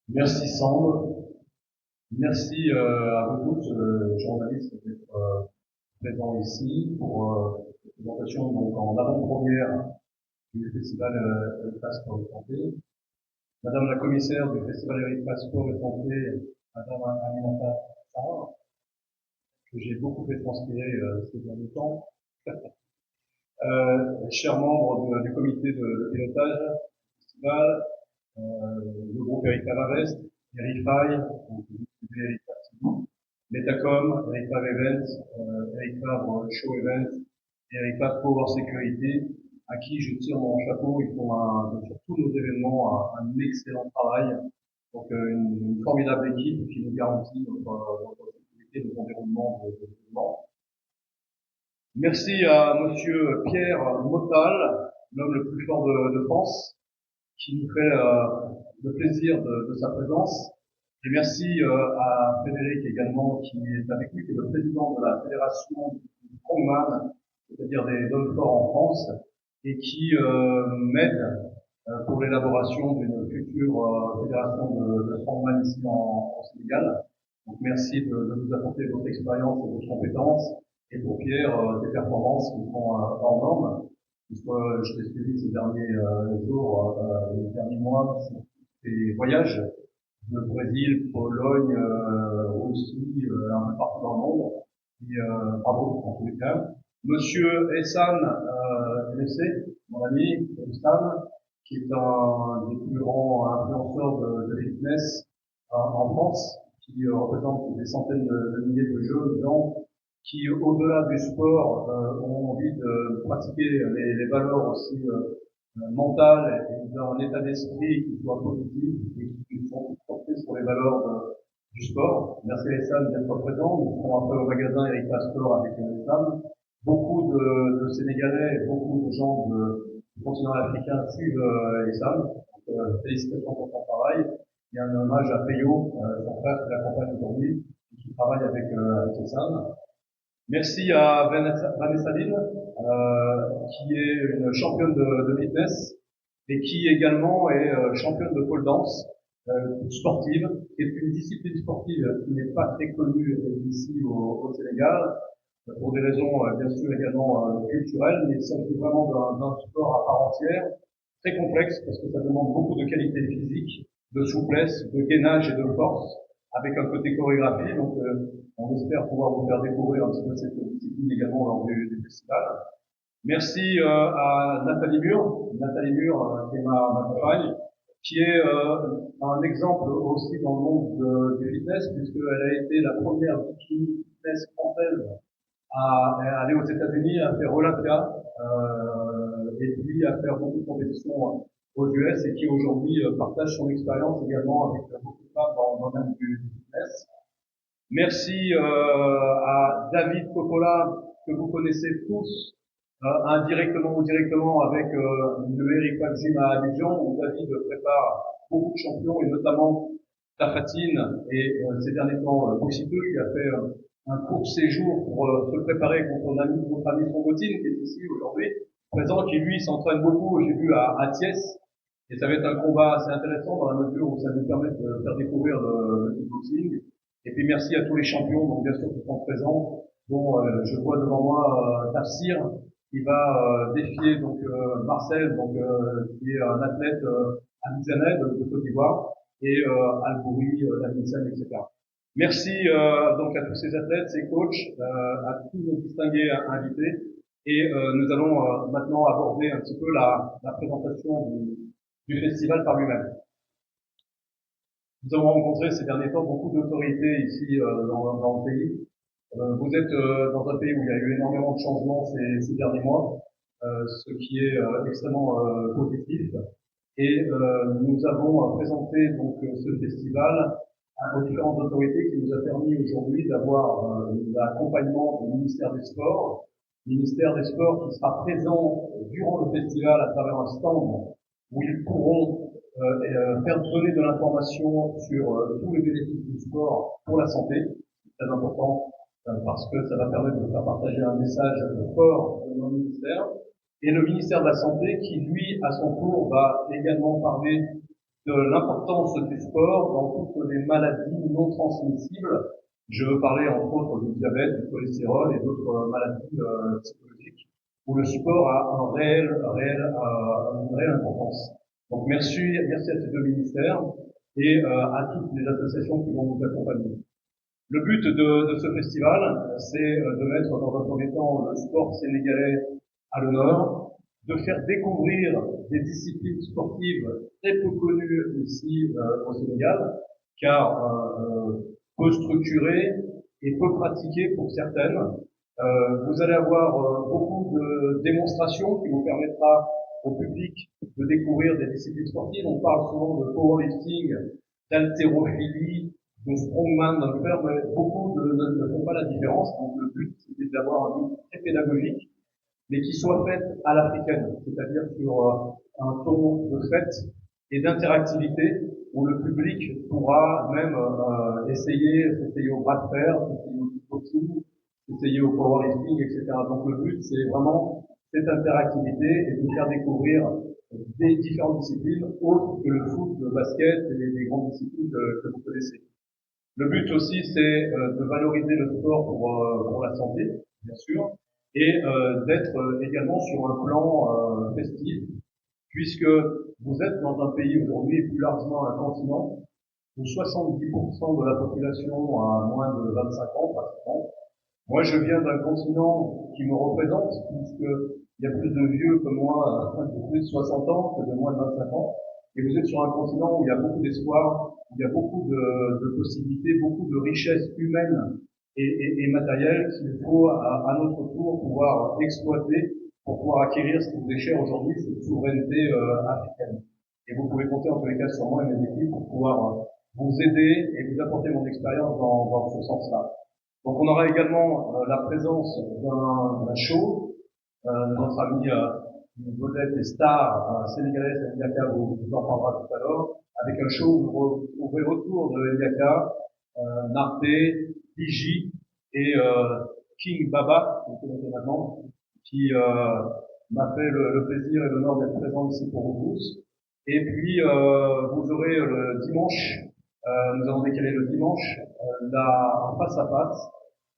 Merci Sandre, merci à vous tous, journalistes, d'être présents ici pour cette présentation donc, en avant-première du festival Héritage Sport et Santé. Madame la commissaire du festival Héritage Sport et Santé, Madame Aminata Sarr, que j'ai beaucoup fait transpirer ces derniers temps. Chers membres du comité de pilotage du festival, le groupe Eric Tavarest, Eric Fay, donc Eric Tavarest, Metacom, Eric Fav Events, Eric Fav Show Events, Eric Fav Power Security, à qui je tire mon chapeau. Ils font sur tous nos événements un excellent travail. Donc une formidable équipe qui nous garantit notre sécurité, notre environnement de l'événement. Merci à Monsieur Pierre Motal, l'homme le plus fort de France, qui nous fait le plaisir de sa présence. Et merci à Frédéric également, qui est avec lui, qui est le président de la fédération du Strongman, c'est-à-dire des hommes forts en France, et qui m'aide pour l'élaboration d'une future fédération de Strongman ici en Sénégal. Donc merci de nous apporter votre expérience et votre compétence, et pour Pierre, des performances qui sont hors normes. Puisque je t'ai suivi ces derniers jours, les derniers mois, sur tes voyages de Brésil, Pologne, Russie, un peu partout dans le monde. Et bravo en tous les cas. Monsieur Essan LC, mon ami Essan, qui est un des plus grands influenceurs de fitness en France, qui représente des centaines de milliers de jeunes gens qui, au-delà du sport, ont envie de pratiquer les valeurs aussi mentales et d'un état d'esprit qui soit positif et qui sont portés sur les valeurs du sport. Merci les Sam d'être présents. Nous serons après au magasin Eric Pastor avec les Sam. Beaucoup de Sénégalais et beaucoup de gens du continent africain suivent les Sam. Donc, félicitations pour ton travail. Il y a un hommage à Peyo, son frère qui l'accompagne aujourd'hui et qui travaille avec les Sam. Merci à Vanessa Lynn, qui est une championne de fitness et qui également est championne de pole dance sportive, qui est une discipline sportive qui n'est pas très connue ici au Sénégal, pour des raisons bien sûr également culturelles, mais il s'agit vraiment d'un sport à part entière, très complexe parce que ça demande beaucoup de qualité physique, de souplesse, de gainage et de force, avec un côté chorégraphie. Donc on espère pouvoir vous faire découvrir un petit peu cette discipline également lors du festival. Merci à Nathalie Mur, qui est ma compagne, qui est un exemple aussi dans le monde du fitness, puisqu'elle a été la première bikini fitness française à aller aux États-Unis, à faire Olympia, et puis à faire beaucoup de compétitions aux US, et qui aujourd'hui partage son expérience également avec beaucoup de femmes dans le domaine du fitness. Merci à David Coppola, que vous connaissez tous, indirectement ou directement, avec le Eric Gym à Abidjan, où David prépare beaucoup de champions, et notamment Tafatine, et ces derniers temps Boussiteux, qui a fait un court séjour pour se préparer contre notre ami Songotine, qui est ici aujourd'hui, présent, qui lui s'entraîne beaucoup, j'ai vu à Thiès, et ça va être un combat assez intéressant dans la mesure où ça nous permet de faire découvrir le kickboxing. Et puis merci à tous les champions, donc bien sûr, qui sont présents, dont je vois devant moi Tafsir, qui va défier donc Marcel, donc qui est un athlète abidjanais de Côte d'Ivoire, et Albouri, Davidson, etc. Merci donc à tous ces athlètes, ces coachs, à tous nos distingués invités, et nous allons maintenant aborder un petit peu la présentation du festival par lui-même. Nous avons rencontré ces derniers temps beaucoup d'autorités ici dans le pays. Vous êtes dans un pays où il y a eu énormément de changements ces derniers mois, ce qui est extrêmement positif. Et nous avons présenté donc ce festival aux différentes autorités, qui nous a permis aujourd'hui d'avoir l'accompagnement du ministère des Sports, ministère des Sports qui sera présent durant le festival à travers un stand où ils pourront faire donner de l'information sur tous les bénéfices du sport pour la santé. C'est très important parce que ça va permettre de faire partager un message fort de nos ministères. Et le ministère de la Santé qui, lui, à son tour, va également parler de l'importance du sport dans toutes les maladies non transmissibles. Je veux parler entre autres du diabète, du cholestérol et d'autres maladies psychologiques où le sport a une réelle importance. Donc merci à ces deux ministères et à toutes les associations qui vont nous accompagner. Le but de ce festival, c'est de mettre dans un premier temps le sport sénégalais à l'honneur, de faire découvrir des disciplines sportives très peu connues ici au Sénégal, car peu structurées et peu pratiquées pour certaines. Vous allez avoir beaucoup de démonstrations qui vous permettra au public de découvrir des disciplines sportives. On parle souvent de powerlifting, d'haltérophilie, de strongman dans le fer, mais beaucoup ne font pas la différence. Donc le but, c'est d'avoir un but très pédagogique, mais qui soit fait à l'africaine, c'est-à-dire sur un ton de fête et d'interactivité où le public pourra même s'essayer au bras de fer, s'essayer au kickboxing, s'essayer au powerlifting, etc. Donc le but, c'est vraiment cette interactivité et de faire découvrir des différentes disciplines autres que le foot, le basket et les grandes disciplines que vous connaissez. Le but aussi, c'est de valoriser le sport pour la santé, bien sûr, et d'être également sur un plan festif, puisque vous êtes dans un pays aujourd'hui et plus largement un continent où 70% de la population a moins de 25 ans, pratiquement. Moi, je viens d'un continent qui me représente, puisqu'il y a plus de vieux que moi, de plus de 60 ans que de moins de 25 ans. Et vous êtes sur un continent où il y a beaucoup d'espoir, où il y a beaucoup de possibilités, beaucoup de richesses humaines et matérielles qu'il faut à notre tour pouvoir exploiter pour pouvoir acquérir ce qui vous est cher aujourd'hui, cette souveraineté africaine. Et vous pouvez compter en tous les cas sur moi et mes équipes pour pouvoir vous aider et vous apporter mon expérience dans ce sens-là. Donc on aura également la présence d'un show. Notre ami une vedette et star sénégalaise Ndiaka vous en parlera tout à l'heure, avec un show où vous trouverez autour de Ndiaka Narté, Fiji et King Baba, vous connaissez maintenant, qui m'a fait le plaisir et l'honneur d'être présent ici pour vous tous. Et puis vous aurez le dimanche, nous avons décalé le dimanche, un face-à-face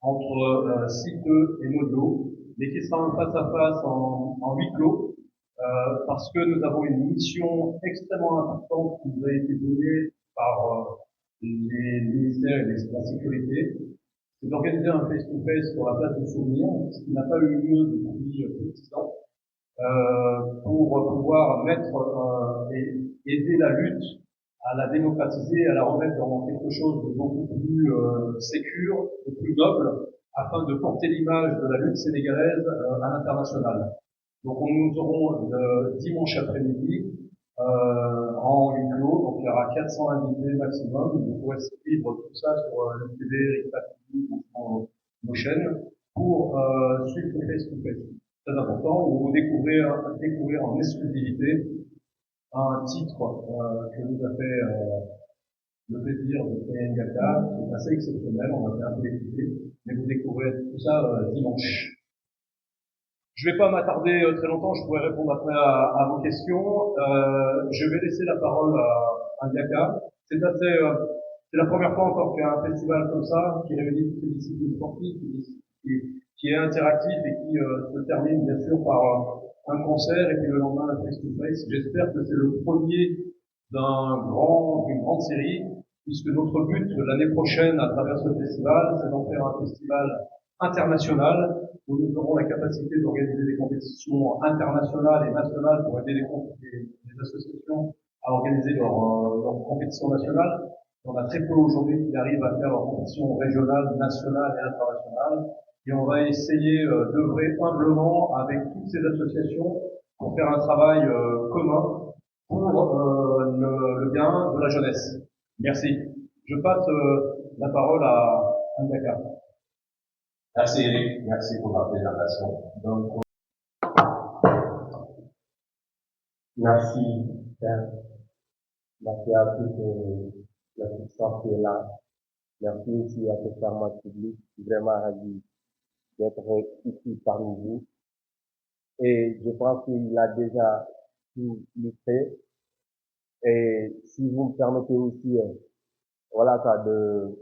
entre Siteu et Modo, mais qui sera un face-à-face en huis clos, parce que nous avons une mission extrêmement importante qui nous a été donnée par les ministères et la sécurité, c'est d'organiser un face-to-face sur la place de Souvenir, ce qui n'a pas eu lieu depuis plus de 10 ans, pour pouvoir mettre et aider la lutte à la démocratiser, à la remettre dans quelque chose de beaucoup plus sécure, de plus noble, afin de porter l'image de la lutte sénégalaise à l'international. Donc nous aurons le dimanche après-midi en huis clos, donc il y aura 400 invités maximum. Vous pourrez suivre tout ça sur le TV, ou nos chaînes pour suivre ce face-to-face. Très important, où vous découvrir en exclusivité un titre que nous a fait le plaisir de créer Ngaka, qui est assez exceptionnel, on va faire un peu l'écouter, mais vous découvrez tout ça dimanche. Je ne vais pas m'attarder très longtemps, je pourrais répondre après à vos questions. Je vais laisser la parole à Ngaka. C'est la première fois encore qu'il y a un festival comme ça, qui réunit toutes les disciplines sportives, qui est interactif et qui se termine bien sûr par un concert et puis le lendemain un face-to-face. J'espère que c'est le premier d'une grande série, puisque notre but l'année prochaine à travers ce festival, c'est d'en faire un festival international où nous aurons la capacité d'organiser des compétitions internationales et nationales pour aider les associations à organiser leurs compétitions nationales. On a très peu aujourd'hui qui arrivent à faire leurs compétitions régionales, nationales et internationales. Et on va essayer d'œuvrer humblement avec toutes ces associations pour faire un travail commun pour le bien de la jeunesse. Merci. Je passe la parole à Ndaka. Merci Eric, merci pour la présentation. Donc, merci, merci à toute l'assistance qui est là. Merci aussi à cette format public, vraiment ravi d'être ici parmi vous. Et je pense qu'il a déjà tout illustré. Et si vous me permettez aussi, voilà quoi, de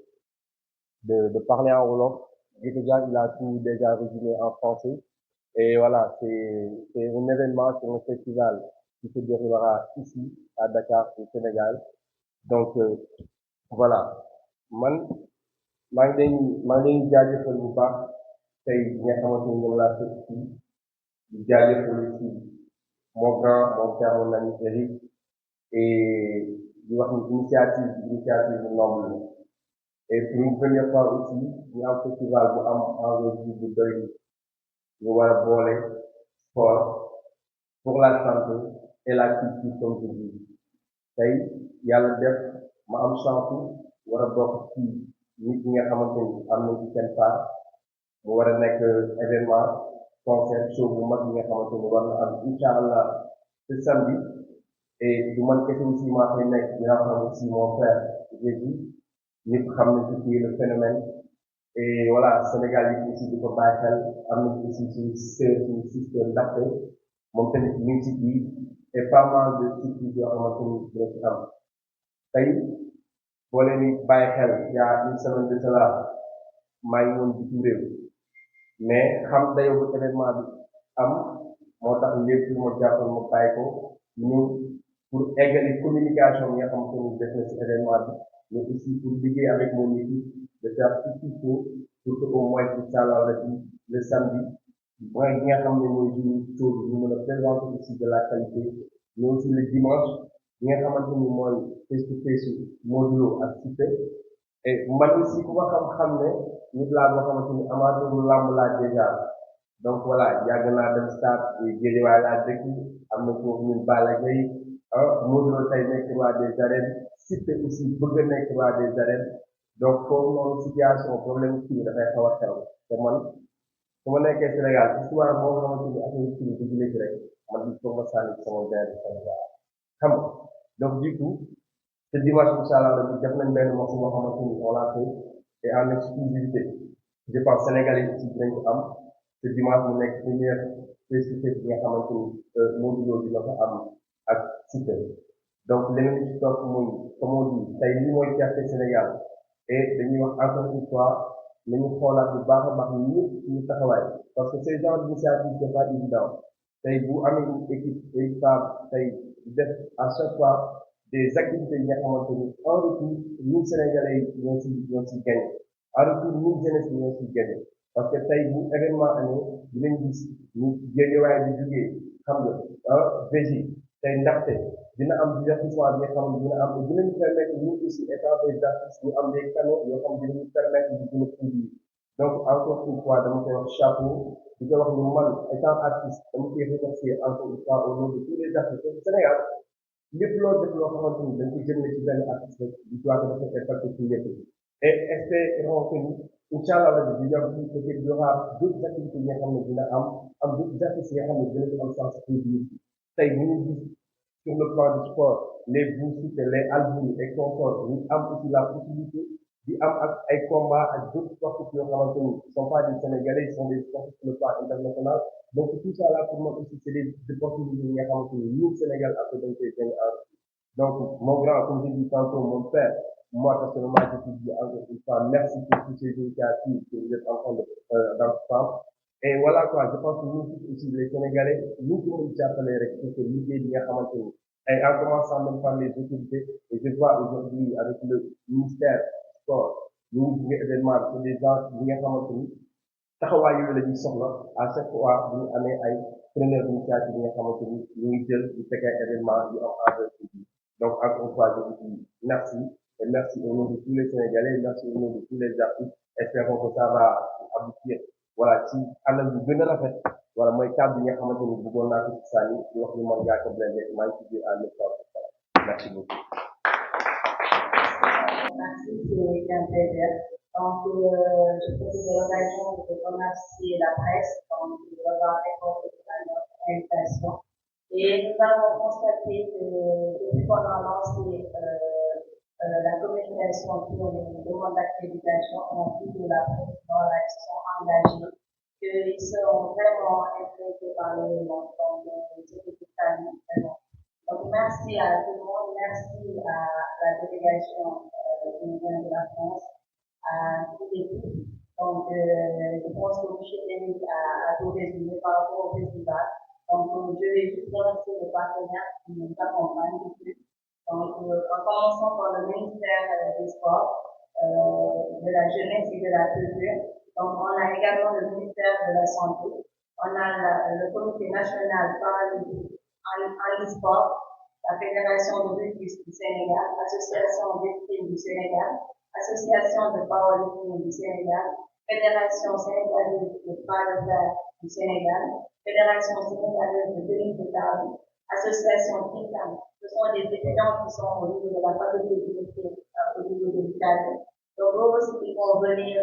parler en Wolof, déjà, il a tout déjà résumé en français. Et voilà, c'est un événement, c'est un festival qui se déroulera ici, à Dakar, au Sénégal. Donc, voilà. Man, maa ngi leen jaajëfal bu baax tey ñi nga xamante ni ñoom laa fekk fii di jaajëfal aussi mon grand mon père mon ami Eric et di wax ni initiative bu noble la et pour une première fois aussi ñu am festival bu am envergure bu doy ñu war a boole sport pour la santé et la culture comme je dis tey yàlla def ma am chance war a bokk ci nit ñi nga xamante ni am nañ ci seen part mu war a nekk événement concert show bu mag bi nga xamante ni war na am incha allah ce samedi et du man kese aussi maa fay nekk dinaa xam aussi mon frère Jésus ñëpp xam nañ ci kii le phénomène et voilà Sénégal yi aussi di ko bàyyi xel am nañ aussi suñu sœur suñu sister ndaxte moom tamit ñu ngi ci kii et pas mal de surprises yoo xamante ni dina ci am tey boo leen di bàyyi xel y a une semaine de cela maa ngi woon bitim réew mais xam dayoo bu événement bi am moo tax lépp lu ma jàppoon ma bàyyi ko ñu pour eggali communication bi nga xamante ni def na ci événement bi mais aussi pour liggéey avec mon équipe de faire tout ce qu'il faut pour que au moins incha allah le samedi mooy bi nga xam ne mooy jour show bi ñu mën a présenter aussi de la qualité mais aussi le dimanche bi nga xamante ni mooy face to face Modou Lo ak Siteu et man aussi ku ma xam-xam ne nit laa boo xamante ni amateur bu làmb laa déjà donc voilà yàgg naa dem stade Guédiawaye laa dëkk am na foofu ñun Balla Gaye Modou Lo tey nekk roi des arènes Siteu aussi bëgg a nekk roi des arènes donc foofu noonu situation problème kii dafay xaw a xew te man su ma nekkee Sénégal histoire boo xamante ni affaire kii dugg léegi rek man il faut ma sànni sama gain de Sénégal xam nga donc du coup ce dimanche incha allah rabi def nañ benn morceau boo xamante ni on l'a fait et en exclusivité je pense sénégalais aussi dinañ ko am ce dimanche mu nekk première face to face bi nga xamante ni Modou Lo dina ko am ak Siteu donc leneen li ci topp muy comme on dit tey lii mooy fierté Sénégal et dañuy wax encore une fois nañu xoolaat bu baax a baax ñëpp suñu taxawaay parce que ces genres d'initiative c'est pas évident tey bu amee une équipe ay femmes tey def à chaque fois des activités yi nga xamante ni en retour ñun Sénégalais yi ñoo si gagné en retour ñun jeunesse bi ñoo si gagné parce que tey bu événement amee dinañ gis ñu Guédiawaye di jugee xam nga VJ tey ndaxte dina am divertissement bi nga xam ne dina am te dinañu permettre ñun aussi étant des artistes ñu am des canaux yoo xam dinañu permettre ñu gën a produire donc encore une fois dama koy wax chapeau di ko wax ni man étant artiste dama koy remercier encore une fois au nom de tous les artistes du Sénégal lépp loo def loo xamante ni dañ ko jëmale ci benn artiste rek di doit ko dafa impacté ci ñëpp et espérons que ni incha allah rabi di yokk peut être y aura d'autres activités yi nga xam ne dina am d'autres artistes yi nga xam ne dina am sens pour nit tey bu ñu gis sur le plan du sport les boursiers les Albouri et consorts ñu am aussi la possibilité di am ak ay combats ak d'autres sportifs yoo xamante ni sont pas des Sénégalais ils sont des sportifs sur le plan international donc tout ça là pour moi aussi c'est des opportunités yi nga xamante ni ñun Sénégal après dañ koy gagné en donc mon grand comme je dis tantôt mon père moi personnellement je te dis encore une fois merci pour toutes ces initiatives que vous êtes en train d'entreprendre et voilà quoi je pense que nous tous aussi les Sénégalais nous pouvons jàppale rek pour que liggéey bi nga xamante ni et en commençant même par les autorités et je vois aujourd'hui avec le ministère du sport ñu ngi jóge événement bi des gens ñi nga xamante ni taxawaay yooyu la ñuy soxla à chaque fois bu ñu amee ay première initiative yi nga xamante ni ñu ngi jël di fekk ay événement yu am envers public donc encore une fois je vous dis merci et merci au nom de tous les Sénégalais merci au nom de tous les artistes espérons que ça va aboutir voilà ci anam yu gën a rafet voilà mooy kàddu yi nga xamante ni bëggoon naa ko ci sànni di wax ni man Ngaaka Blindé maa ngi ci biir à merci beaucoup. Merci, c'est un plaisir. Donc, je profite de l'occasion de remercier la presse donc, de avoir répondu à notre invitation. Et nous avons constaté que depuis qu'on a lancé la communication pour les demandes d'accréditation, on vu que la presse voilà, ils sont engagés, qu'ils sont vraiment intéressés par l'événement. Donc, c'est tout à vraiment. Donc, merci à tout le monde, merci à la délégation qui vient de la France, à toute l'équipe. Donc, je pense que M. Eric a tout résumé par rapport au festival. Donc, je vais juste remercier les partenaires qui nous accompagnent depuis. Donc, en commençant par le ministère des Sports, de la Jeunesse et de la Culture. Donc, on a également le ministère de la Santé. On a le Comité national paralympique en e-sport, la Fédération de rugby du Sénégal, l'Association d'équipe du Sénégal, Association de powerlifting du Sénégal, Fédération sénégalaise de pas de fer du Sénégal, Fédération sénégalaise de tennis de table, Association TICAM. Ce sont des étudiants qui sont au niveau de la faculté de métier, au niveau de l'Italie. Donc, eux aussi, ils vont venir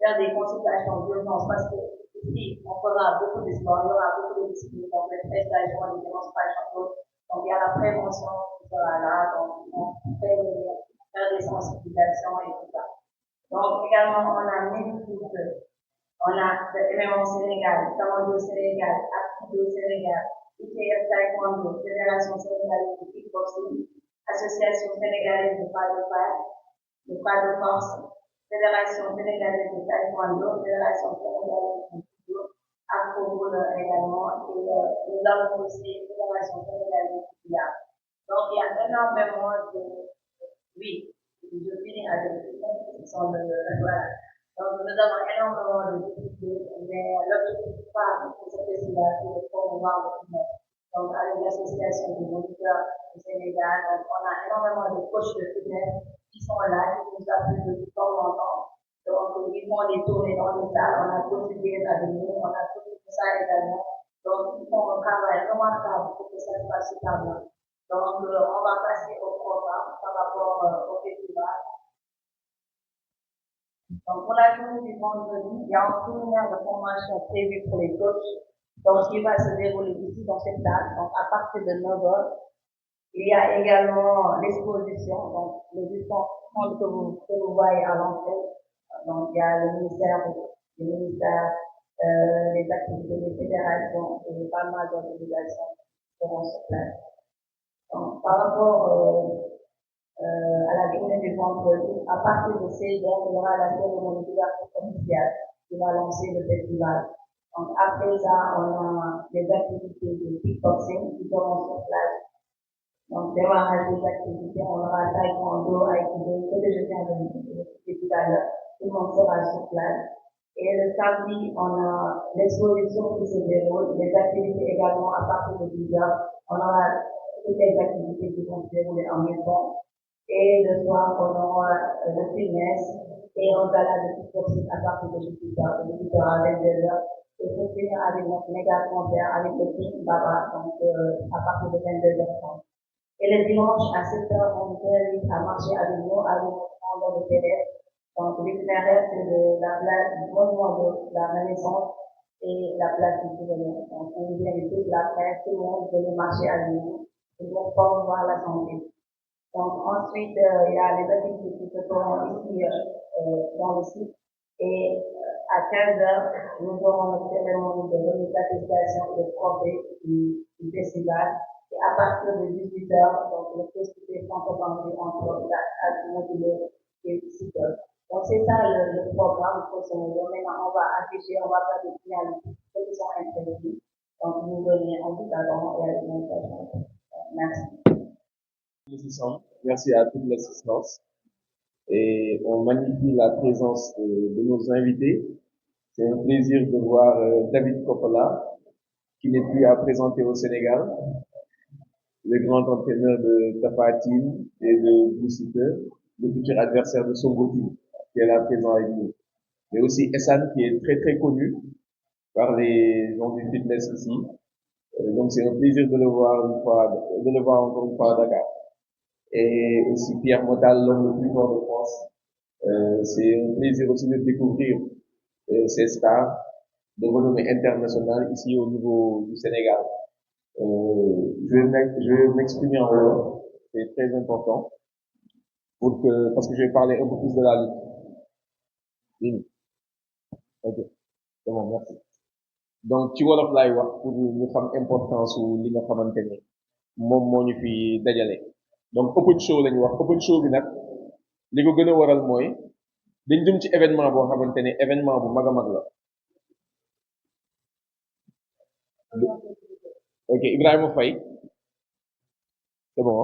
faire des consultations d'urgence parce que ici, on fera beaucoup de sport, il y aura beaucoup de disciplines, donc les prestations, les démonstrations, donc il y a la prévention qui sera là, donc on fait faire des sensibilisations et tout ça. Donc, également, on a mis tout on a le MMA au Sénégal, Taekwondo au Sénégal, Aikido au Sénégal, ITF Taekwondo, Fédération sénégalaise de kickboxing, Association sénégalaise de pas de force, Fédération sénégalaise de Taekwondo, Fédération sénégalaise de judo, Afro également, et nous avons aussi Fédération sénégalaise de billard. Donc, il y a énormément de, oui, je finis avec ce sont voilà. Donc, nous avons énormément de difficultés, mais l'objectif phare de ce festival, c'est de promouvoir le business. Donc, avec l'association des moniteurs du Sénégal, donc, on a énormément de coachs de fitness qui sont là, qui nous appuient depuis fort longtemps. Donc, ils font des tournées dans les salles, on a contribué avec nous, on a tout ça également. Donc, ils font un travail remarquable pour que ça se passe super bien. Donc, on va passer au programme par rapport au festival. Donc, pour la journée du vendredi, il y a un séminaire de formation prévu pour les coachs, donc qui va se dérouler ici dans cette salle, donc à partir de 9h. Il y a également l'exposition, donc les différents fonds que vous voyez à l'entrée. Donc, il y a le ministère, les activités des fédérations et pas mal d'organisations qui seront sur place. Donc, par rapport à la journée du vendredi, à partir de 16h, il y aura la cérémonie d'ouverture officielle qui va lancer le festival. Donc, après ça, on a les activités de kickboxing qui seront sur place. Donc, démarrage des activités, on aura taekwondo, aikido, ce que je viens de expliquer tout à l'heure. Tout le monde sera sur place. Et le samedi, on a l'exposition qui se déroule, les activités également à partir de 10h. On aura toutes les activités qui vont se dérouler en même temps. Et le soir, on aura le fitness et un gala de kickboxing à partir de 18h, de 18h à 22h. Et pour finir avec notre méga concert avec le team Baba, donc à partir de 22h30. Et le dimanche à 7h, on vous invite à marcher avec nous, à nous prendre le PDF. Donc, l'itinéraire, c'est de la place du monument de la Renaissance et la place du souvenir. Donc, on vous invite toute la presse, tout le monde, de marcher avec nous, pour promouvoir la santé. Donc, ensuite, il y a les activités qui se feront ici, dans le site. Et à 15h, nous aurons notre cérémonie de remise d'attestation de trophée du festival. Et à partir de 18h, donc le festival est entre la motivée et le site. Donc, c'est ça le programme pour ce moment. Maintenant, on va afficher, on va faire des finalités, ceux qui sont intéressés. Donc, nous venez en tout avant et à l'alimentation. Merci. Merci à toute l'assistance. Et on magnifie la présence de nos invités. C'est un plaisir de voir David Coppola, qui n'est plus à présenter au Sénégal, le grand entraîneur de Tafatine et de Boussite, le futur adversaire de Songoti, qui est là présent avec nous. Mais aussi Essan, qui est très très connu par les gens du fitness ici. Donc c'est un plaisir de le voir encore une fois à Dakar. Et aussi Pierre Motal, l'homme le plus fort de France. C'est un plaisir aussi de découvrir ces stars de renommée internationale ici au niveau du Sénégal. Je vais m'exprimer en wolof, c'est très important, parce que je vais parler un peu plus de la ligne. Ok, c'est bon, merci. Donc ci wolof laay wax pour ñu xam importance su li nga xamante ne moom moo ñu fi dajale donc open show la ñu wax open show bi nag li ko gën a waral mooy dañ jëm ci événement boo xamante ne événement bu mag a mag la ok Ibrahima Faye c'est bon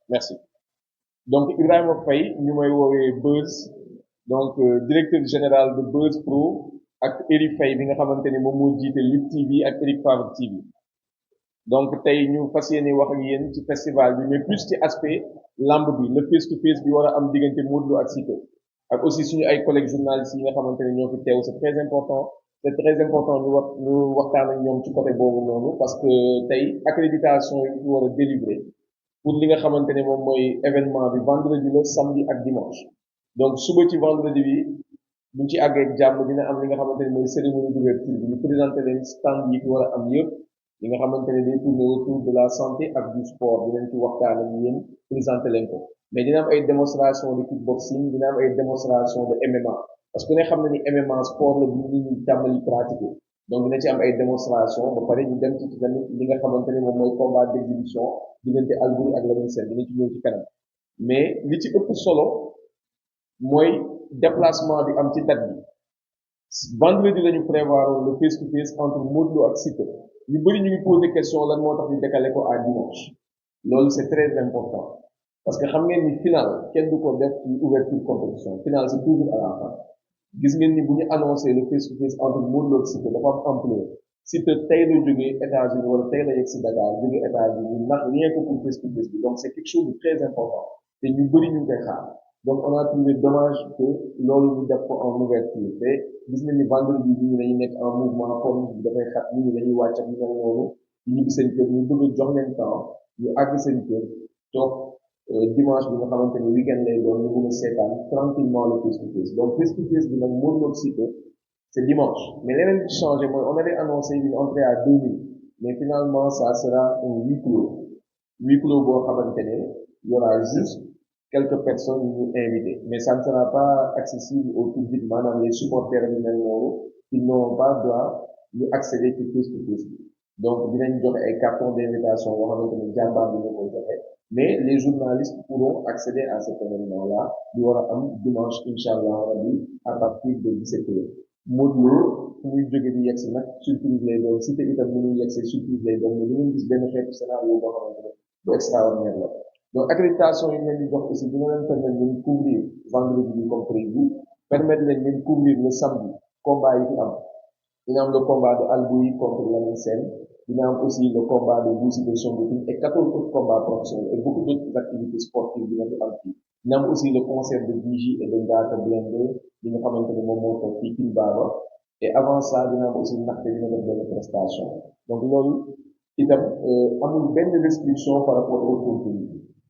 merci donc Ibrahima Faye ñu may woowee Buzz donc directeur général de Buzz Pro ak Eric Faye bi nga xamante ni moom moo jiite Lutte TV ak Eric Favre TV donc tey ñu fas yéene wax ak yéen ci festival bi mais plus ci aspect lamb bi le face to face bi war a am diggante Modou Lo ak Siteu ak aussi suñu ay collègues journalistes yi nga xamante ne ñoo fi teew c'est très important ñu waxtaan ak ñoom ci côté boobu noonu parce que tey accréditation yi ñu war a délivrer pour li nga xamante ne moom mooy événement bi vendredi la samedi ak dimanche donc suba ci vendredi bi buñ ci àggee ak jàmm dina am li nga xamante ne mooy cérémonie d'ouverture bi ñu présenté leen stand yi fi war a am yëpp li nga xamante ne day tourner autour de la santé ak du sport dinañ ci waxtaan ak yéen présenté leen ko mais dina am ay démonstration de kickboxing dina am ay démonstration de MMA parce que ne xam na ni MMA sport la bu nit ñi tàmbali pratiquer donc dina ci am ay démonstration ba pare ñu dem ci tamit li nga xamante ne moom mooy combat d'exhibition diggante Albouri ak Lamine Sène dina ci ñëw ci kanam mais li ci ëpp solo mooy déplacement bi am ci date bi vendredi lañu prévoir le face to face entre Modou Lo ak Siteu ñu bëri ñu ngi poser question lan moo tax ñu décaler ko à dimanche loolu c'est très important parce que xam ngeen ni final kenn du ko def ci ouverture compétition final c'est toujours à la fin gis ngeen ni bu ñu annoncé le face to face entre Modou Lo ak Siteu dafa am ampleur Siteu tey la jógee États-Unis wala tey la yegg si Dakar jógee États-Unis ndax rien que pour face to face bi donc c'est quelque chose de très important te ñu bëri ñu ngi koy xaar donc on a trouvé dommage que loolu ñu def ko en ouverture te gis nañ ni vendredi bi ñu dañuy nekk en mouvement comme bi dafay xat nit ñi dañuy wàcc ak ñu mel noonu ñu ñibbi seen kër ñu bëgg jox leen temps ñu àgg seen kër toog dimanche bi nga xamante ni week-end lay doon ñu mën a seetaan tranquillement le face to face donc face to face bi nag Modou Lo Siteu c'est dimanche mais leneen li changé mooy on avait annoncé une entrée à 2000 mais finalement ça sera un huis clos boo xamante ne y aura juste quelques personnes yu ñu invité mais ça ne sera pas accessible au public maanaam les supporters yu mel noonu ils n'auront pas droit ñu accéder ci face to face bi donc dinañ joxe ay cartons d'invitation yoo xamante ne jàmbaar bi ñu koy joxe mais les journalistes pourront accéder à cet événement-là di war a am dimanche inchallah rabbi à partir de 17 heures Modou Lo fu muy jóge di yegsi nag surprise lay doon Siteu itam mu muy yegsi surprise lay doon mais di ngeen gis benn xeetu scénario boo xamante ne bu extraordinaire la donc accréditation yi leen di jox aussi dina leen permettre ngeen couvrir vendredi bi comme prévu permettre leen ngeen couvrir le samedi combat yi fi am dina am le combat de Albouri contre Lamine Sène dina am aussi le combat de Bou Siteu Songoting et 14 autres combats professionnels et beaucoup d'autres activités sportives dina fi am fii dina am aussi le concert de Djily et de Ngaaka Blindé li nga xamante ne moom moo toog fii King Baba et avant ça dina am aussi ndaxte dina def benn prestation donc loolu itam amul benn restriction par rapport au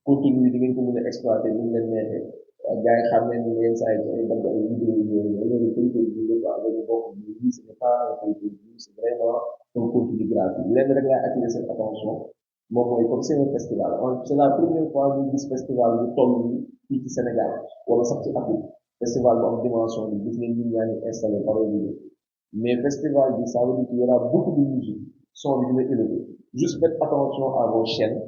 contenu bi di ngeen ko mën a exploiter ni mu leen neexee gars yi xam nañ ne yenn saa yi ay dagg ay vidéo yooyu loolu koy koy jëlee quoi loolu bokk bi lii ce n'est pas un koy c'est vraiment un contenu gratuit lenn rek laay attirer seen attention moom mooy comme c'est un festival c'est la première fois ñu gis festival bu toll nii fii ci Sénégal wala sax ci Afrique festival bu am dimension bi gis ngeen ñun ñaa ngi installé par mais festival bi ça veut dire qu'il y aura beaucoup de musique son bi dina élevé juste faites attention à vos chaînes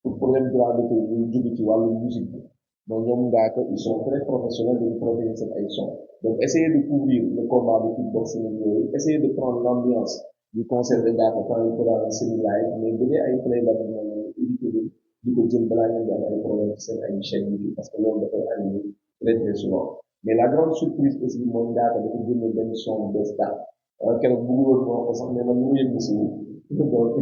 pour problème droit d'auteur ñu jóge ci wàllu musique bi donc ñoom Ngaaka ils sont très professionnels dañu protéger seen ay son donc essayez de couvrir le combat de kickboxing yooyu essayez de prendre l'ambiance du concert de Ngaaka quand il fera un semi-live mais bu dee ay playback moom éviter leen di ko jël balaa ngeen di am ay problème ci seen ay chaîne YouTube parce que loolu dafay arrivé très très souvent mais la grande surprise aussi mooy Ngaaka dafa génne benn son bu bees daal keroog bëgg woon moo ko sax mais man mu yëg si donc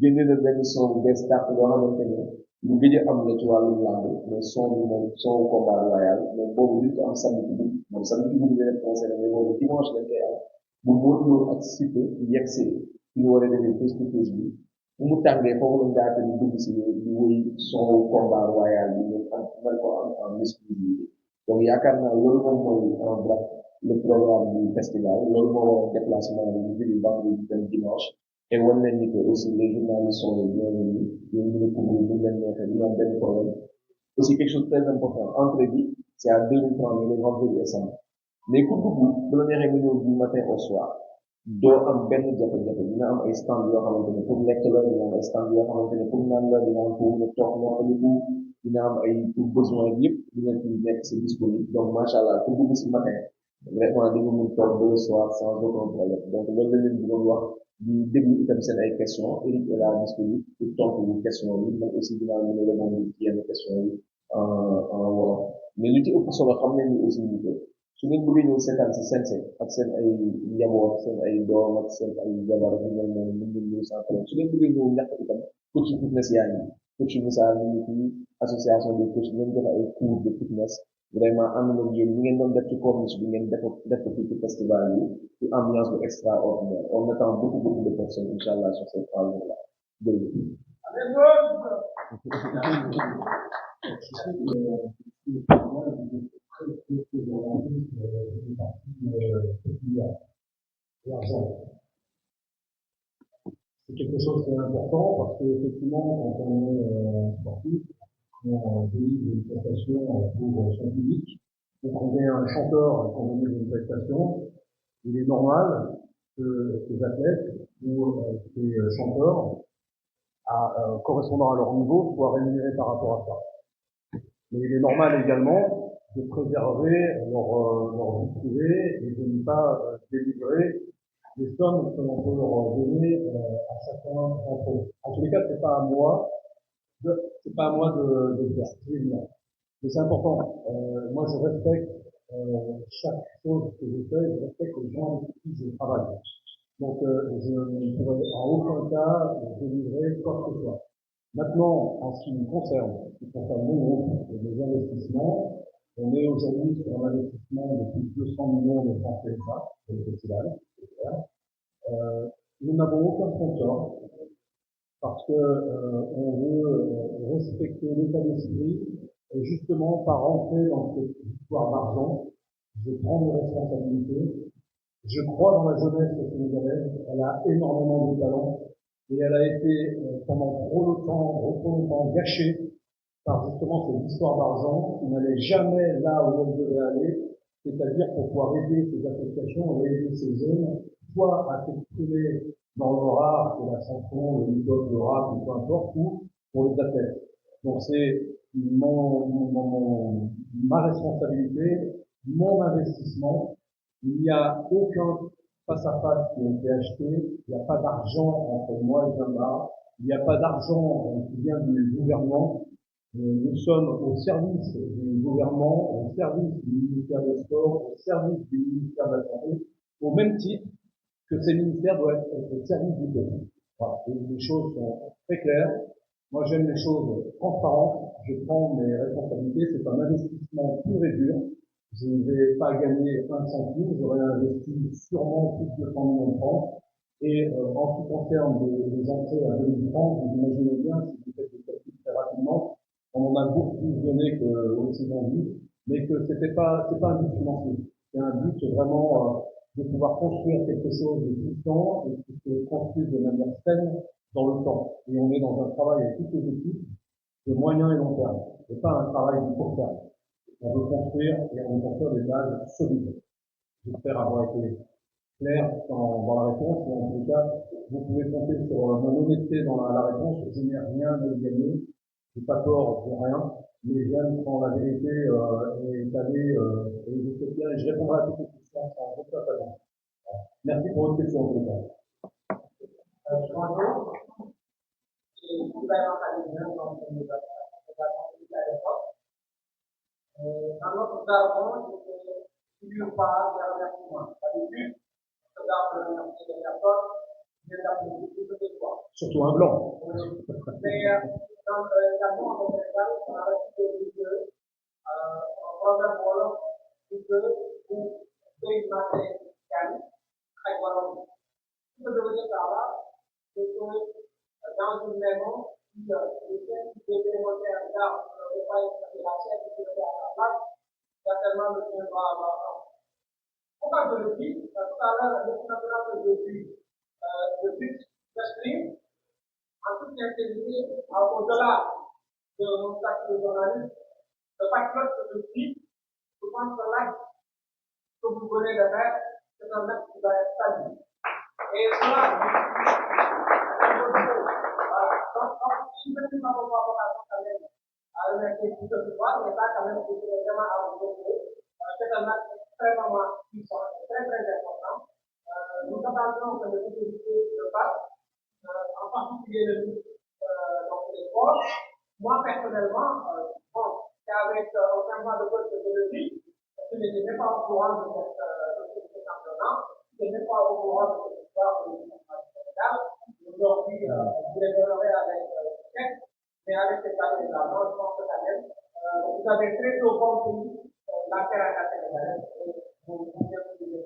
génne na benn son bu bees daal loo xamante ne lu gëj a am la ci wàllu làmb mais son bi moom son combat royal mais boobu duñ ko am samedi bi moom samedi bi ñu leen concert mais boobu dimanche lañ koy am bu Modou Lo ak Siteu yegsee fi ñu war a defee face to face bi fu mu tàngee foofu la Ngaaka di dugg si di woy son combat royal bi ñu am mën ko am en exclusivité donc yaakaar naa loolu moom mooy en bref le programme du festival loolu moo war a déplacement bi ñu jóge vendredi dem dimanche et wan leen ni que aussi les journalistes sont les bienvenus ñu mën a couvrir ñu leen neexee ñu am benn problème aussi quelque chose de très important entrée bi c'est à 2000 francs les vendredis et samedi mais ku dugg bu la neexee nga ñëw du matin au soir doo am benn jafe-jafe dina am ay stand yoo xamante ne pour lekk la dina am ay stand yoo xamante ne pour naan la dina am pour nga toog noppaliku dina am ay pour besoin yëpp dina ci nekk c'est disponible donc macha allah ku dugg si matin vraiment di nga mun toog ba le soir sans aucun problème donc loolu la leen bëggoon wax di déglu itam seen ay questions Eric est là disponible pour tontu question yi man aussi dinaa mën a répondre ci yenn questions yi en wolof mais lu ci ëpp solo xam nañ ni aussi ni que su ngeen bëggee ñëw seetaan si Sense ak seen ay njaboot seen ay doom ak seen ay jabar ak mel noonu mën ngeen ñëw sans problème su ngeen bëggee ñëw ñàkk itam coach fitness yaa ngi coach Moussa ñu ngi fi association des coachs ngeen joxe ay cours de fitness vraiment am na yéen ñi ngeen doon def ci corniche bi ngeen def ko fii ci festival yi ci ambiance bu extraordinaire on attend beaucoup de personnes inchallah sur ces 3 jours là jërëjëf C'est quelque chose qui est important parce que effectivement quand on est sportif, on délivre une prestation pour son public. Donc on est un chanteur qu'on délivre une prestation. Il est normal que ces athlètes ou ces chanteurs, correspondant à leur niveau, soient rémunérés par rapport à ça. Mais il est normal également de préserver leur vie privée et de ne pas délivrer les sommes que l'on peut leur donner à chacun d'entre eux. En tous les cas, c'est pas à moi de le faire, c'est évident. Mais c'est important. Moi, je respecte chaque chose que je fais, je respecte les gens avec qui je travaille. Donc, je ne pourrais en aucun cas délivrer quoi que ce soit. Maintenant, en ce qui me concerne, mon groupe et mes investissements, on est aujourd'hui sur un investissement de plus de 200 millions de francs CFA pour le festival. Nous n'avons aucun sponsor parce que on veut respecter l'état d'esprit et justement pas rentrer dans cette histoire d'argent. Je prends mes responsabilités. Je crois dans la jeunesse sénégalaise. Elle a énormément de talent et elle a été pendant trop longtemps gâchée par justement cette histoire d'argent qui n'allait jamais là où elle devait aller, c'est-à-dire pour pouvoir aider ces associations et aider ces jeunes, soit à s'exprimer dans le rap, c'est la chanson, le hip-hop, le rap, ou peu importe, ou pour les athlètes. Donc c'est ma responsabilité, mon investissement. Il n'y a aucun face-à-face qui a été acheté, il n'y a pas d'argent entre moi et Jambar, il n'y a pas d'argent qui vient du gouvernement. Nous sommes au service du gouvernement, au service du ministère des Sports, au service du ministère de la Santé, au même titre que ces ministères doivent être au service du peuple. Voilà. Les choses sont très claires. Moi, j'aime les choses transparentes. Je prends mes responsabilités. C'est un investissement pur et dur. Je ne vais pas gagner un centime. J'aurais investi sûrement plus de 100 millions de francs. Et en ce qui concerne les entrées à 2000 francs, vous imaginez bien, si vous faites des calculs très rapidement, on en a beaucoup plus donné qu'aussi vendu, mais que c'est pas un but financier. C'est un but vraiment de pouvoir construire quelque chose de puissant et qui se construise de manière saine dans le temps. Et on est dans un travail avec toutes les équipes de moyen et long terme, et pas un travail de court terme. On veut construire et on veut construire des bases solides. J'espère avoir été clair dans la réponse, mais en tout cas, vous pouvez compter sur mon honnêteté dans la réponse. Je n'ai rien de gagné, j'ai pas tort pour rien, mais j'aime quand la vérité est allée et je sais bien, et je répondrai à toutes les questions sans aucun problème. Merci pour votre question, en tout cas. Bonjour. Et gouvernement palestinien, donc nous avons dit à l'époque. Dans notre jargon, il n'y a pas de remerciement. D'habitude, on regarde le remercier des personnes, il y a beaucoup de fois. Surtout un blanc. Mais dans le jargon en Sénégal, on a reçu des que en proverbe wolof, dit que vous pouvez mater gagne, très wolof. Ce que je veux dire par là, c'est que dans une maison, si quelqu'un qui devait monter un garde ne veut pas être la chaise qui devait à la place, certainement le tiendra à la fin. Pourquoi je le dis? Parce que tout à l'heure, la définition que je dis de but d'esprit, en toute intégrité, au-delà de mon statut de journaliste, le patriote que je suis, je pense que l'acte que vous venez de faire, c'est un acte qui va être salué. Et cela, si je ne m'en pas quand même à remercier tout ce pouvoir, mais ça, quand même, c'est vraiment à vous dire. C'est un acte extrêmement puissant, très très important. Nous attendons que les autorités le fassent, en particulier le ministre des Sports. Moi, personnellement, bon, c'est avec aucun mois de cause que je le dis, parce que je n'étais même pas au courant de ce championnat, je n'étais même pas au courant de cette histoire de Sénégal. Aujourd'hui, je les donnerai avec chèque, mais avec cette année également, je pense que quand même, vous avez très tôt compris la caractère sénégalaise et vous pouvez vous dire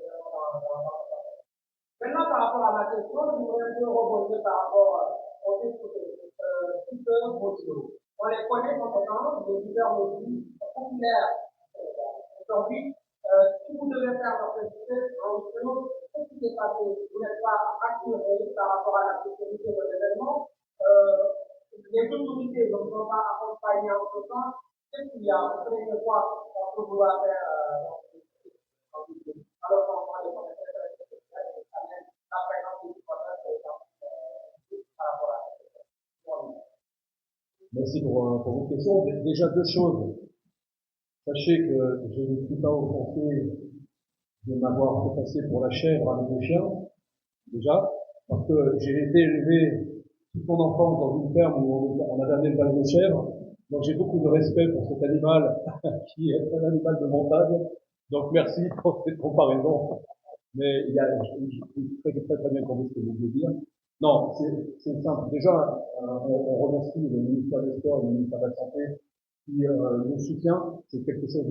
maintenant, par rapport à la question, je voudrais un peu rebondir par rapport au fait que Twitter, Mojo, on les connaît comme étant des leaders mobiles populaires. Aujourd'hui, si vous devez faire votre business en Israël, qu'est-ce qui s'est passé? Vous n'êtes pas assuré par rapport à la sécurité de l'événement. Les autorités ne sont pas accompagnées en ce sens. Qu'est-ce qu'il y a? Vous savez que quoi on peut vouloir faire alors qu'on va les connaître. Merci pour votre question. Déjà deux choses. Sachez que je ne suis pas offensé de m'avoir fait passer pour la chèvre avec le chien, déjà, parce que j'ai été élevé toute mon enfance dans une ferme où on avait un élevage de chèvres, donc j'ai beaucoup de respect pour cet animal qui est un animal de montagne. Donc merci pour cette comparaison. Mais il y a, je très très bien compris ce que vous voulez dire. Non, c'est simple. Déjà, on remercie le ministère des Sports et le ministère de la Santé qui nous soutient. C'est quelque chose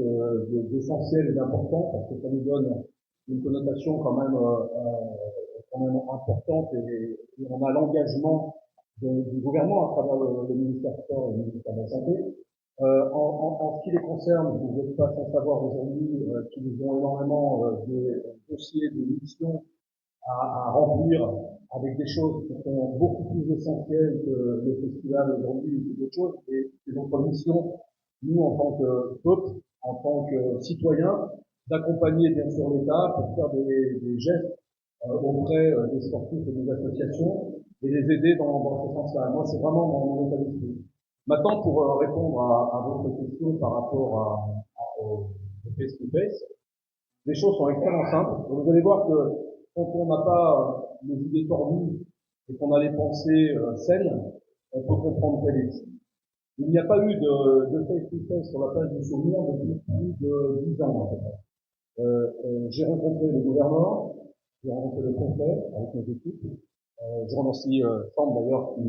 d'essentiel et d'important parce que ça nous donne une connotation quand même importante et on a l'engagement du gouvernement à travers le ministère des Sports et le ministère de la Santé. En ce qui les concerne, vous n'êtes pas sans savoir aujourd'hui qu'ils ont énormément de dossiers, de missions à remplir avec des choses qui sont beaucoup plus essentielles que le festival aujourd'hui ou d'autres choses. Et c'est notre mission, nous, en tant que peuple, en tant que citoyens, d'accompagner bien sûr l'État pour faire des gestes auprès des sportifs et des associations et les aider dans ce sens-là. Moi, c'est vraiment mon état d'esprit. Maintenant, pour répondre à votre question par rapport au face-to-face, les choses sont extrêmement simples. Vous allez voir que quand on n'a pas les idées tordues et qu'on a les pensées saines, on peut comprendre très vite. Il n'y a pas eu de face-to-face sur la place du souvenir depuis plus de 10 ans, à peu près. J'ai rencontré le gouverneur, j'ai rencontré le préfet avec nos équipes. Je remercie Sam d'ailleurs qui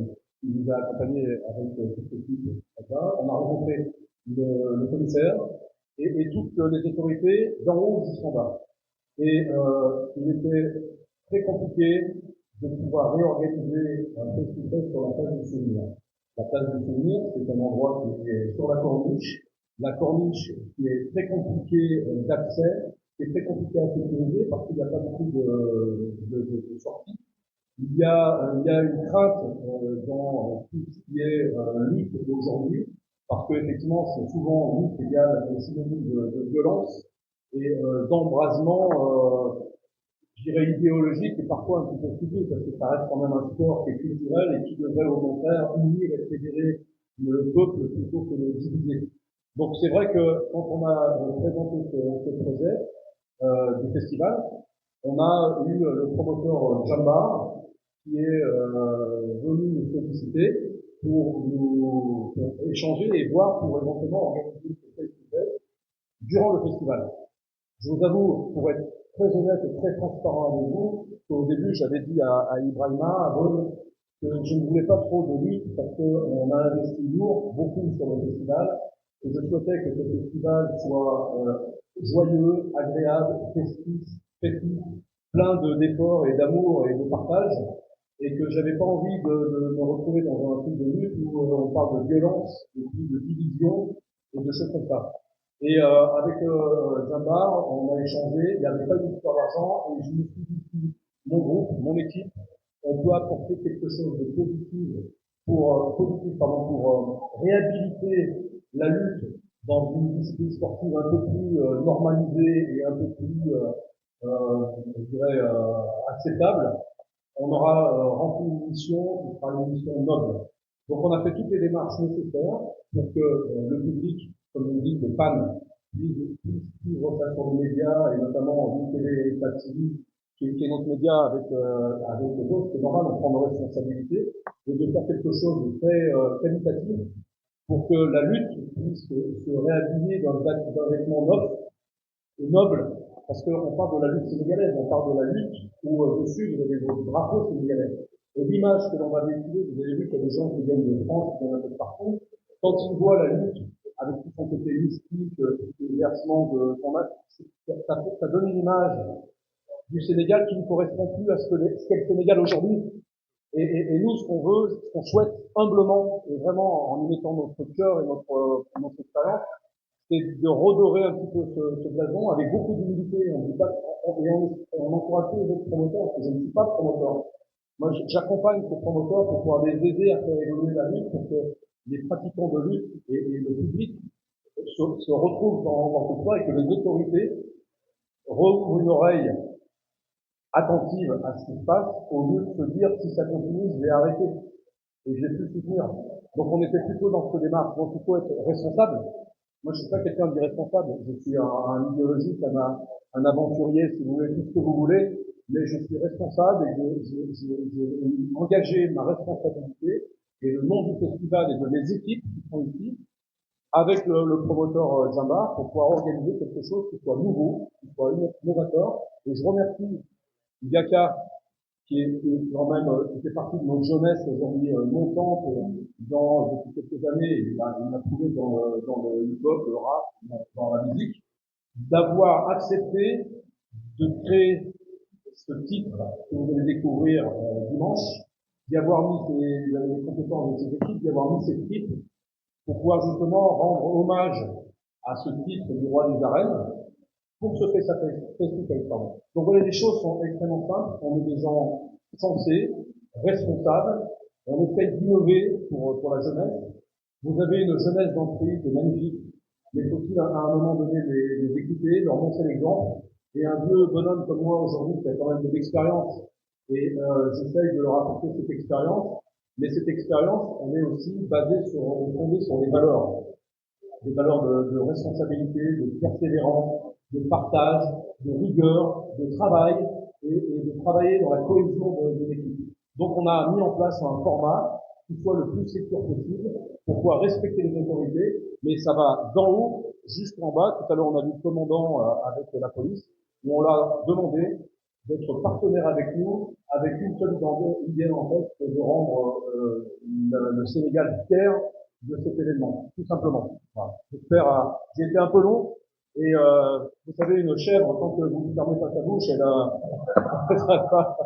nous a accompagnés avec toute l'équipe. On a rencontré le commissaire et toutes les autorités d'en haut jusqu'en bas. Et il était très compliqué de pouvoir réorganiser un festival sur la place du souvenir. La place du souvenir, c'est un endroit qui est sur la corniche. La corniche qui est très compliquée d'accès, qui est très compliquée à sécuriser parce qu'il n'y a pas beaucoup de sorties. Il y a une crainte dans tout ce qui est lutte aujourd'hui, parce que effectivement c'est souvent lutte égale synonyme de violence et d'embrasement, je dirais idéologique et parfois un petit peu stupide, parce que ça reste quand même un sport qui est culturel et qui devrait au contraire unir et fédérer le peuple plutôt que le diviser. Donc c'est vrai que quand on a présenté ce projet du festival, on a eu le promoteur Jambar qui est venu nous solliciter pour échanger et voir pour éventuellement organiser ce festival durant le festival. Je vous avoue, pour être très honnête et très transparent avec vous, qu'au début j'avais dit à Ibrahima, à Bonne, que je ne voulais pas trop de lutte parce qu'on a investi lourd, beaucoup sur le festival, et je souhaitais que ce festival soit joyeux, agréable, festif, plein d'efforts et d'amour et de partage, et que j'avais pas envie de me retrouver dans un truc de lutte où on parle de violence et puis de division et de choses comme ça. Et avec Jambar, on a échangé, il n'y avait pas eu d'histoire d'argent, et je me suis dit, mon groupe, mon équipe, on peut apporter quelque chose de positif pour réhabiliter la lutte dans une discipline sportive un peu plus normalisée et un peu plus, je dirais, acceptable, on aura rempli une mission qui sera une mission noble. Donc on a fait toutes les démarches nécessaires pour que le public, comme vous dites, les fans, puissent suivre ça sur les médias, et notamment TV État TV, qui est notre média avec les autres. C'est normal, on prend nos responsabilités et de faire quelque chose de très qualitatif pour que la lutte puisse se réhabiller d'un vêtement neuf et noble, parce qu'on parle de la lutte sénégalaise, on parle de la lutte où dessus vous avez le drapeau sénégalais. Et l'image que l'on va véhiculer, vous avez vu qu'il y a des gens qui viennent de France, qui viennent un peu partout, quand ils voient la lutte avec tout son côté mystique, les versements qu'on a, ça donne une image du Sénégal qui ne correspond plus à ce qu'est le Sénégal aujourd'hui. Et nous, ce qu'on veut, ce qu'on souhaite humblement, et vraiment en y mettant notre cœur et notre expérience, c'est de redorer un petit peu ce blason avec beaucoup d'humilité. On dit pas, on encourage les autres promoteurs, parce que je ne suis pas promoteur. Moi, j'accompagne ces promoteurs pour pouvoir les aider à faire évoluer la lutte, pour que les pratiquants de lutte et le public se retrouvent dans tout ça et que les autorités rouvrent une oreille attentive à ce qui se passe, au lieu de se dire si ça continue, je vais arrêter et je vais plus soutenir. Donc on était plutôt dans cette démarche. Donc il faut être responsable. Moi je suis pas quelqu'un d'irresponsable. Je suis un idéologiste, un aventurier, si vous voulez, tout ce que vous voulez, mais je suis responsable et j'ai engagé ma responsabilité et le nom du festival et de mes équipes qui sont ici avec le promoteur Jamba pour pouvoir organiser quelque chose qui soit nouveau, qui soit innovateur. Et je remercie Yaka, qui est quand même, qui fait partie de notre jeunesse aujourd'hui montante depuis quelques années. Il m'a trouvé dans le hip-hop, le rap, dans la musique, d'avoir accepté de créer ce titre que vous allez découvrir dimanche, d'y avoir mis les compétences de ses équipes, d'y avoir mis ses titres pour pouvoir justement rendre hommage à ce titre du roi des arènes, pour ce festival. Donc voilà, les choses sont extrêmement simples. On est des gens sensés, responsables. On essaye d'innover pour la jeunesse. Vous avez une jeunesse dans le pays qui est magnifique. Mais faut-il à un moment donné les écouter, leur montrer l'exemple. Et un vieux bonhomme comme moi aujourd'hui qui a quand même de l'expérience. Et j'essaye de leur apporter cette expérience. Mais cette expérience, elle est aussi fondée sur des valeurs de responsabilité, de persévérance, de partage, de rigueur, de travail et de travailler dans la cohésion de l'équipe. Donc on a mis en place un format qui soit le plus sécure possible pour pouvoir respecter les autorités, mais ça va d'en haut jusqu'en bas. Tout à l'heure on a vu le commandant avec la police, où on l'a demandé d'être partenaire avec nous, avec une seule idée en tête, c'est de rendre le Sénégal fier de cet événement, tout simplement. Voilà. J'espère, j'ai été un peu long, et vous savez, une chèvre, tant que vous ne fermez pas sa bouche, elle ne sera pas.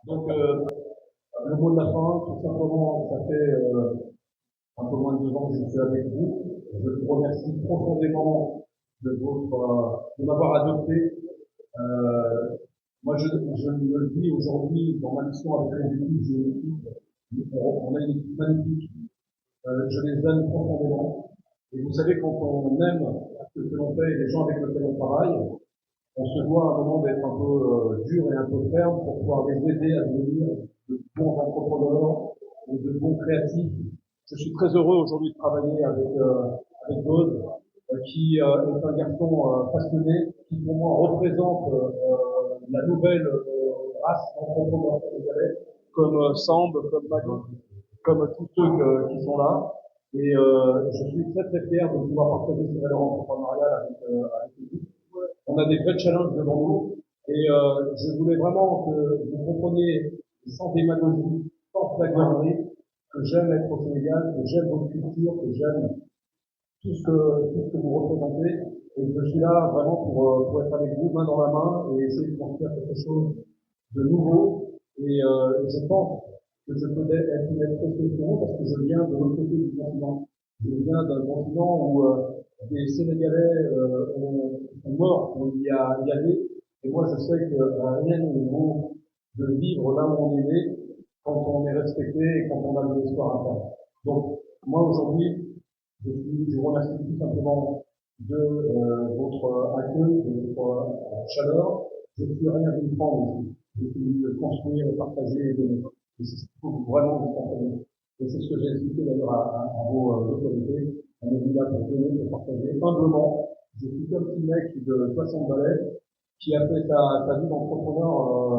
Donc, le mot de la fin, tout simplement, ça fait un peu moins de 2 ans que je suis avec vous. Je vous remercie profondément de m'avoir adopté. Moi, je me le dis aujourd'hui, dans ma mission avec les équipes, j'ai une équipe, on a une équipe magnifique. Je les aime profondément. Et vous savez, quand on aime ce que l'on fait et les gens avec lesquels on travaille, on se doit à un moment d'être un peu dur et un peu ferme pour pouvoir les aider à devenir de bons entrepreneurs et de bons créatifs. Je suis très heureux aujourd'hui de travailler avec Bose, qui est un garçon passionné, qui pour moi représente la nouvelle race d'entrepreneurs sénégalais, comme Samb, comme Mali, comme tous ceux qui sont là. Et je suis très très fier de pouvoir partager ces valeurs entrepreneuriales avec vous. On a des vrais challenges devant nous. Et je voulais vraiment que vous compreniez sans démagogie, sans flagornerie, que j'aime être au Sénégal, que j'aime votre culture, que j'aime tout ce que vous représentez. Et je suis là vraiment pour être avec vous main dans la main et essayer de construire quelque chose de nouveau. Et je pense que je peux être une espèce pour vous parce que je viens de l'autre côté du continent. Je viens d'un continent où des Sénégalais sont morts pour y aller. Et moi, je sais que rien ne vaut de vivre là où on est né, quand on est respecté et quand on a de l'espoir à faire. Donc, moi aujourd'hui, je vous remercie tout simplement de votre accueil, de votre chaleur. Je suis rien d'une prendre aussi. Je suis construire, partager et donner. Et c'est ce qu'il faut vraiment vous compreniez. Et c'est ce que j'ai expliqué d'ailleurs à vos autorités. On est venu là pour donner, pour partager humblement. Je suis un petit mec de 60 balais qui a fait sa vie d'entrepreneur,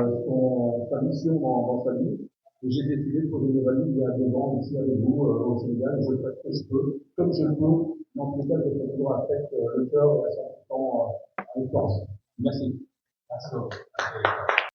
sa mission dans sa vie. Et j'ai décidé de poser mes valises il y a 2 ans ici avec vous au Sénégal. Je fais ce que je peux, comme je peux. Dans tous les cas, je fais toujours avec le cœur et à 100% avec force. Merci.